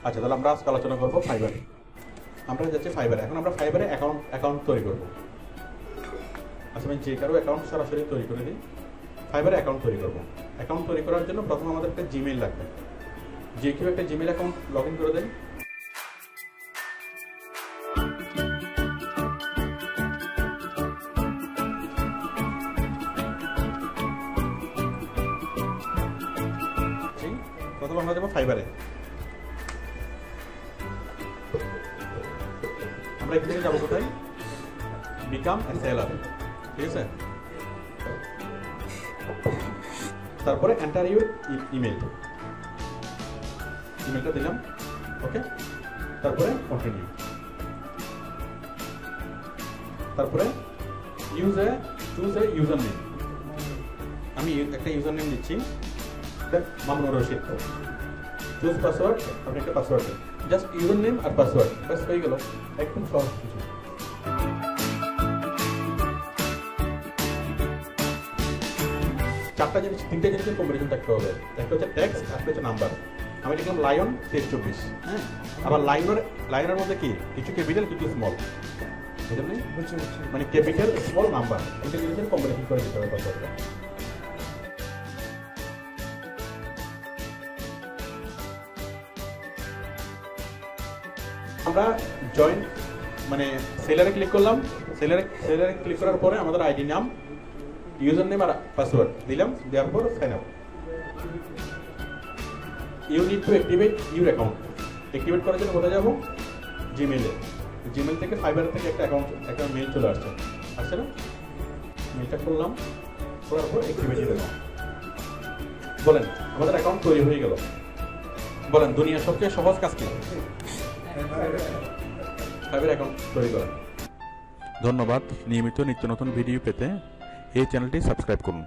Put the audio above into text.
আচ্ছা, তাহলে আমরা আজকে আলোচনা করবো ফাইবার। আমরা যাচ্ছি ফাইবারে। এখন আমরা ফাইবারে অ্যাকাউন্ট তৈরি করবো। আচ্ছা, আমি যে কারো অ্যাকাউন্ট সরাসরি তৈরি করে দিই। ফাইবারে অ্যাকাউন্ট তৈরি করবো। অ্যাকাউন্ট তৈরি করার জন্য প্রথমে আমাদের একটা জিমেইল লাগবে। যে কেউ একটা জিমেইল অ্যাকাউন্ট লগ ইন করে দেন। প্রথমে আমরা যাবো ফাইবারে। আমরা এখান থেকে যাবো কোথায়? Become a seller. ঠিক আছে, তারপরে এন্টার ইউর ইমেলটা দিলাম। ওকে, তারপরে কন্টিনিউ। তারপরে চুজ এ ইউজার নেম। আমি একটা ইউজার নেম দিচ্ছি, মামুনুর রশিদ। চুজ পাসওয়ার্ড, আপনি একটা পাসওয়ার্ড দেন। জাস্ট ইউজার নেম আর পাসওয়ার্ড, ব্যাস হয়ে গেল। একদম সহজ কিছু। তিনটা জিনিসের কম্বিনেশন থাকতে হবে। একটা হচ্ছে টেক্সট, একটা হচ্ছে নাম্বার। আমি লিখলাম লায়ন 2324। হ্যাঁ, আবার লাইনের মধ্যে কি কিছু ক্যাপিটাল কিছু স্মল, মানে ক্যাপিটাল স্মল নাম্বার, তিনটা জিনিসের কম্বিনেশন করে দিতে হবে পাসওয়ার্ডটা। আমরা জয়েন মানে সেলারে ক্লিক করলাম। সেলারে ক্লিক করার পরে আমাদের আইডি নাম, ইউজার নেম আর পাসওয়ার্ড দিলাম। দেওয়ার পর sign up. You need to activate your account. Activate করার জন্য কোথায় যাবো? জিমেইলে। জিমেইল থেকে ফাইবার থেকে একটা মেইল চলে আসছে না? মেইলটা করলাম, করার পর অ্যাক্টিভেট দিলাম। বলেন, আমাদের অ্যাকাউন্ট তৈরি হয়ে গেল। বলেন, দুনিয়ার সবচেয়ে সহজ কাজ কি? ফাইবার অ্যাকাউন্ট তৈরি করা। ধন্যবাদ। নিয়মিত নিত্য নতুন ভিডিও পেতে এই চ্যানেলটি সাবস্ক্রাইব করুন।